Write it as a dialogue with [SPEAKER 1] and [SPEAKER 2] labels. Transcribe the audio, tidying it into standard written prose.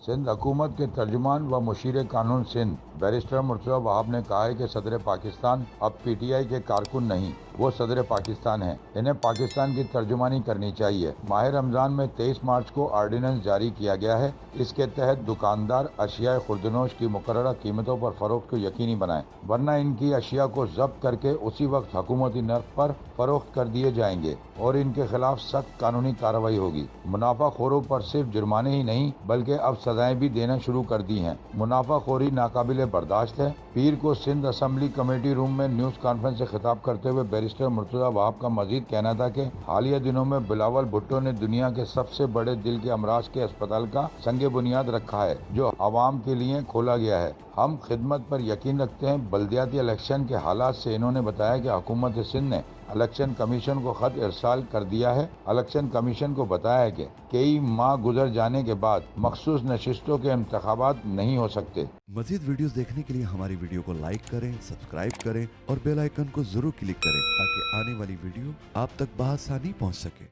[SPEAKER 1] सिंध हुकूमत के तर्जुमान व मुशीर कानून सिंध बैरिस्टर मुर्तज़ा वहाब ने कहा है कि सदर पाकिस्तान अब पीटीआई के कारकुन नहीं, वो सदर पाकिस्तान हैं। इन्हें पाकिस्तान की तर्जुमानी करनी चाहिए। माह रमज़ान में 23 मार्च को आर्डिनेंस जारी किया गया है। इसके तहत दुकानदार अशिया खुर्दनोश की मुकर्ररा कीमतों पर फरोख्त को यकीनी बनाएं, वरना इनकी अशिया को जब्त करके उसी वक्त हुकूमती नर्ख पर फरोख्त कर दिए जाएंगे और इनके खिलाफ सख्त कानूनी कार्रवाई होगी। मुनाफाखोरों पर सिर्फ जुर्माने ही नहीं बल्कि अब सजाएं भी देना शुरू कर दी हैं। मुनाफाखोरी नाकाबिले बर्दाश्त है। पीर को सिंध असम्बली कमेटी रूम में न्यूज कॉन्फ्रेंस से खिताब करते हुए बैरिस्टर मुर्तज़ा वहाब का मजीद कहना था कि हालिया दिनों में बिलावल भुट्टो ने दुनिया के सबसे बड़े दिल के अमराज के अस्पताल का संगे बुनियाद रखा है, जो आवाम के लिए खोला गया है। हम खिदमत पर यकीन रखते हैं। बल्दियाती इलेक्शन के हालात से इन्होंने बताया कि हुकूमत सिंध ने इलेक्शन कमीशन को खत इरसाल कर दिया है। इलेक्शन कमीशन को बताया है कि कई माह गुजर जाने के बाद मखसूस नशिस्तों के इंतखाबात नहीं हो सकते।
[SPEAKER 2] मजीद वीडियोस देखने के लिए हमारी वीडियो को लाइक करें, सब्सक्राइब करें और बेल आइकन को जरूर क्लिक करें ताकि आने वाली वीडियो आप तक बआसानी पहुंच सके।